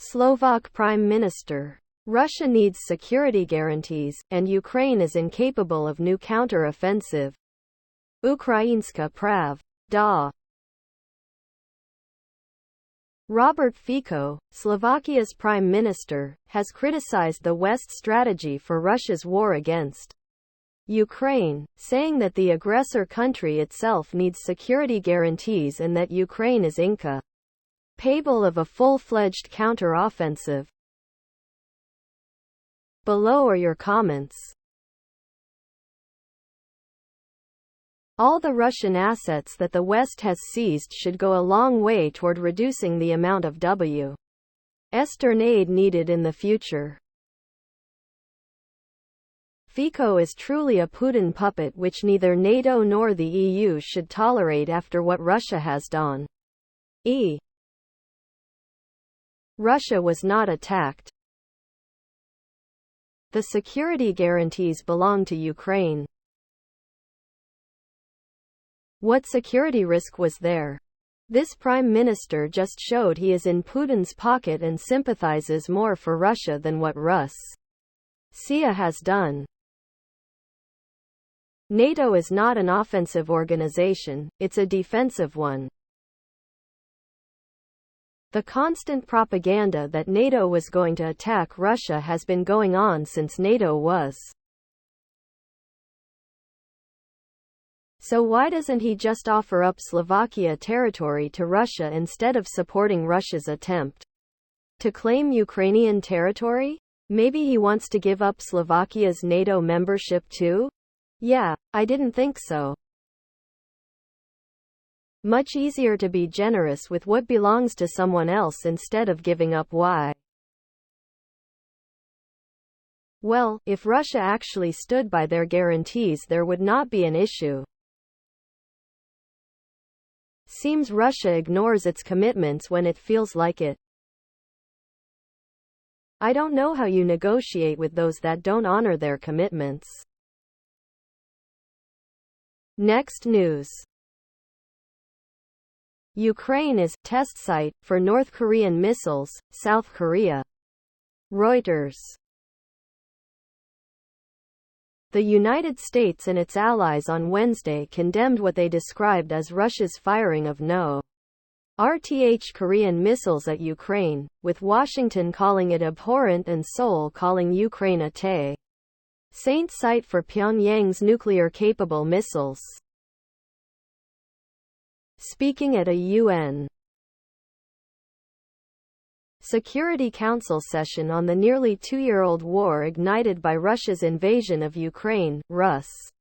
Slovak Prime Minister. Russia needs security guarantees, and Ukraine is incapable of new counter-offensive. Ukrainska Pravda. Robert Fico, Slovakia's prime minister, has criticized the West's strategy for Russia's war against Ukraine, saying that the aggressor country itself needs security guarantees and that Ukraine is incapable of a full-fledged counter-offensive. Below are your comments. All the Russian assets that the West has seized should go a long way toward reducing the amount of Western aid needed in the future. Fico is truly a Putin puppet which neither NATO nor the EU should tolerate after what Russia has done. Russia was not attacked. The security guarantees belong to Ukraine. What security risk was there? This prime minister just showed he is in Putin's pocket and sympathizes more for Russia than what Russia has done. NATO is not an offensive organization, it's a defensive one. The constant propaganda that NATO was going to attack Russia has been going on since NATO was. So why doesn't he just offer up Slovakia territory to Russia instead of supporting Russia's attempt to claim Ukrainian territory? Maybe he wants to give up Slovakia's NATO membership too? Yeah, I didn't think so. Much easier to be generous with what belongs to someone else instead of giving up Well, if Russia actually stood by their guarantees, there would not be an issue. Seems Russia ignores its commitments when it feels like it. I don't know how you negotiate with those that don't honor their commitments. Next news. Ukraine is test site for North Korean missiles, South Korea. Reuters. The United States and its allies on Wednesday condemned what they described as Russia's firing of no-RTH Korean missiles at Ukraine, with Washington calling it abhorrent and Seoul calling Ukraine a test site for Pyongyang's nuclear-capable missiles. Speaking at a UN Security Council session on the nearly two-year-old war ignited by Russia's invasion of Ukraine, Russia's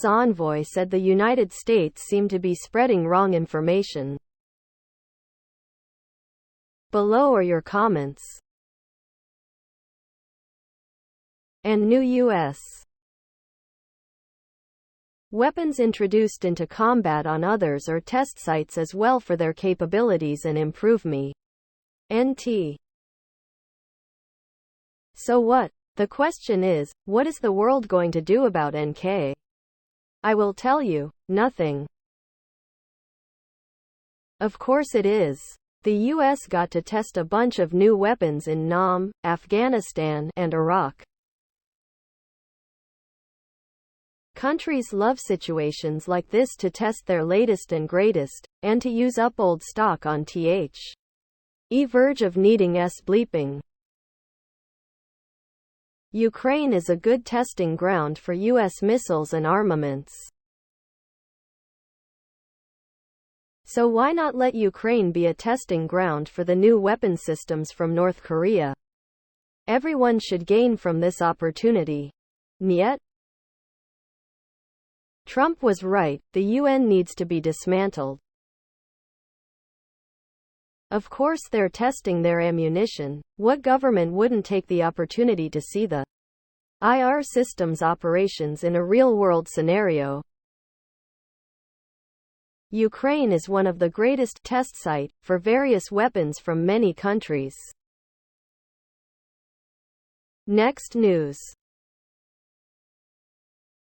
envoy said the United States seemed to be spreading wrong information. Below are your comments. And new U.S. weapons introduced into combat on others or test sites as well for their capabilities and improvement. So what? The question is, what is the world going to do about NK? I will tell you, nothing. Of course it is. The US got to test a bunch of new weapons in Nam, Afghanistan, and Iraq. Countries love situations like this to test their latest and greatest, and to use up old stock on the verge of needing bleeping. Ukraine is a good testing ground for US missiles and armaments. So why not let Ukraine be a testing ground for the new weapon systems from North Korea? Everyone should gain from this opportunity. Niet? Trump was right, the UN needs to be dismantled. Of course they're testing their ammunition. What government wouldn't take the opportunity to see the IR system's operations in a real-world scenario? Ukraine is one of the greatest test sites for various weapons from many countries. Next news.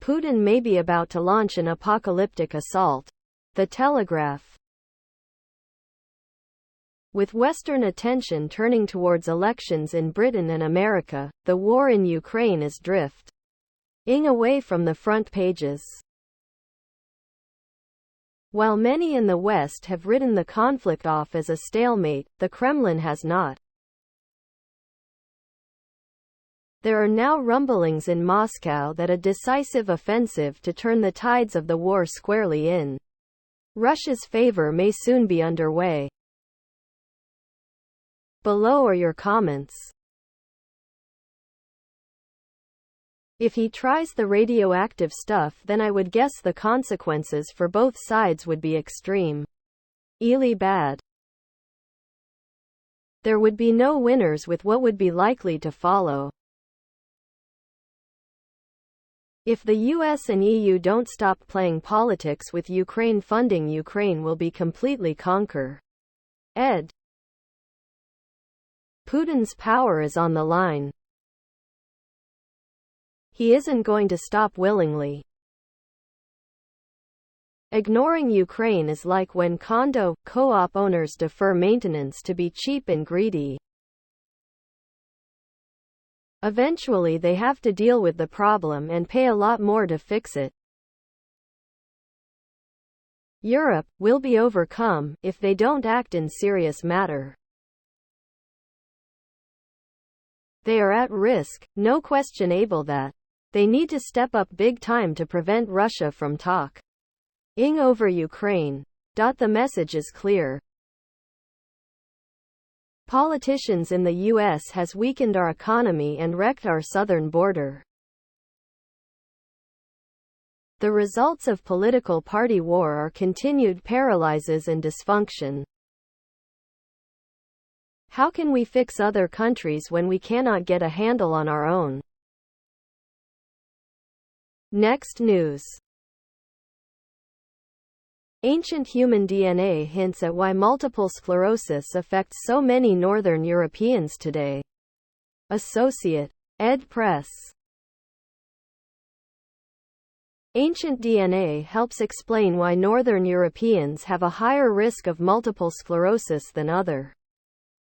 Putin may be about to launch an apocalyptic assault. The Telegraph. With Western attention turning towards elections in Britain and America, the war in Ukraine is drifting away from the front pages. While many in the West have written the conflict off as a stalemate, the Kremlin has not. There are now rumblings in Moscow that a decisive offensive to turn the tides of the war squarely in Russia's favor may soon be underway. Below are your comments. If he tries the radioactive stuff, then I would guess the consequences for both sides would be extreme. Really bad. There would be no winners with what would be likely to follow. If the US and EU don't stop playing politics with Ukraine funding, Ukraine will be completely conquered. Ed. Putin's power is on the line. He isn't going to stop willingly. Ignoring Ukraine is like when condo co-op owners defer maintenance to be cheap and greedy. Eventually they have to deal with the problem and pay a lot more to fix it. Europe will be overcome if they don't act in serious matter. They are at risk, no questionable that. They need to step up big time to prevent Russia from talking over Ukraine. The message is clear. Politicians in the US has weakened our economy and wrecked our southern border. The results of political party war are continued paralyses and dysfunction. How can we fix other countries when we cannot get a handle on our own? Next news. Ancient human DNA hints at why multiple sclerosis affects so many Northern Europeans today. Associate Ed Press. Ancient DNA helps explain why Northern Europeans have a higher risk of multiple sclerosis than other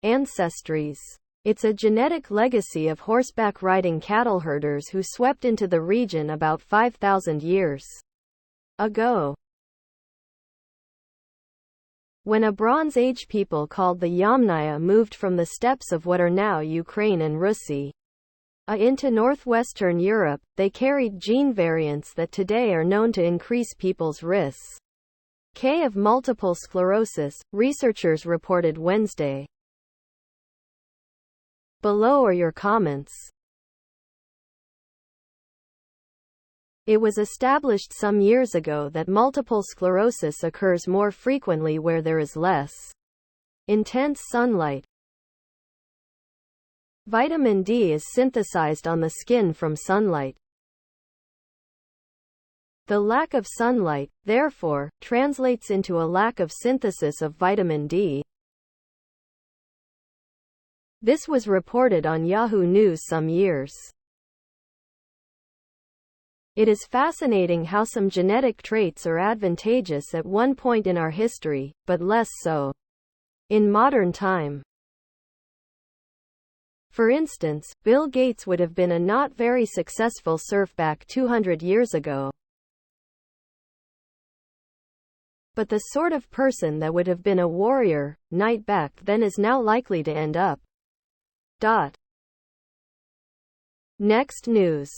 ancestries. It's a genetic legacy of horseback riding cattle herders who swept into the region about 5,000 years ago. When a Bronze Age people called the Yamnaya moved from the steppes of what are now Ukraine and Russia into northwestern Europe, they carried gene variants that today are known to increase people's risks of multiple sclerosis, researchers reported Wednesday. Below are your comments. It was established some years ago that multiple sclerosis occurs more frequently where there is less intense sunlight. Vitamin D is synthesized on the skin from sunlight. The lack of sunlight, therefore, translates into a lack of synthesis of vitamin D. This was reported on Yahoo News some years. It is fascinating how some genetic traits are advantageous at one point in our history, but less so in modern time. For instance, Bill Gates would have been a not very successful surfback 200 years ago. But the sort of person that would have been a warrior, knight back then is now likely to end up. Next news.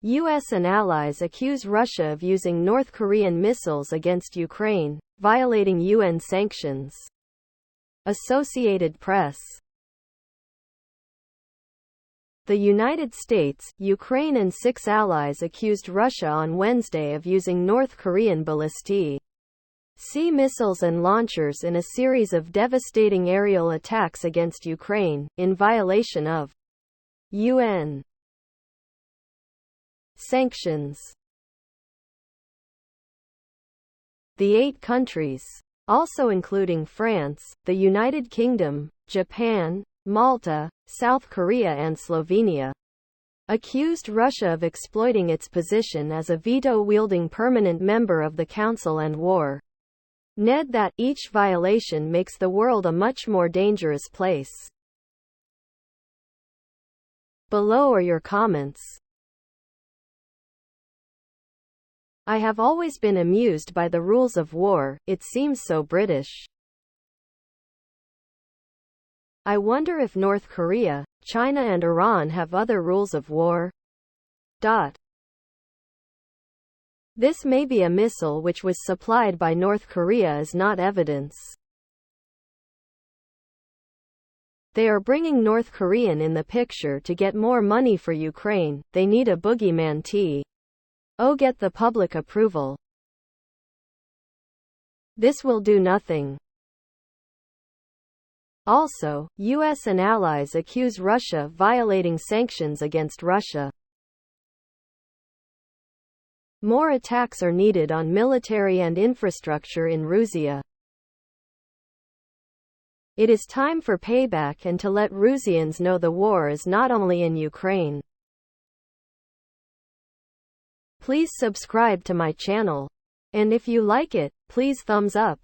US and allies accuse Russia of using North Korean missiles against Ukraine, violating UN sanctions. Associated Press. The United States, Ukraine and 6 allies accused Russia on Wednesday of using North Korean ballistic sea missiles and launchers in a series of devastating aerial attacks against Ukraine, in violation of UN sanctions. The 8 countries, also including France, the United Kingdom, Japan, Malta, South Korea and Slovenia, accused Russia of exploiting its position as a veto-wielding permanent member of the Council and war Ned that each violation makes the world a much more dangerous place. Below are your comments. I have always been amused by the rules of war, it seems so British. I wonder if North Korea, China and Iran have other rules of war. This may be a missile which was supplied by North Korea is not evidence. They are bringing North Korean in the picture to get more money for Ukraine, they need a boogeyman to get the public approval. This will do nothing. Also, US and allies accuse Russia of violating sanctions against Russia. More attacks are needed on military and infrastructure in Russia. It is time for payback and to let Russians know the war is not only in Ukraine. Please subscribe to my channel. And if you like it, please thumbs up.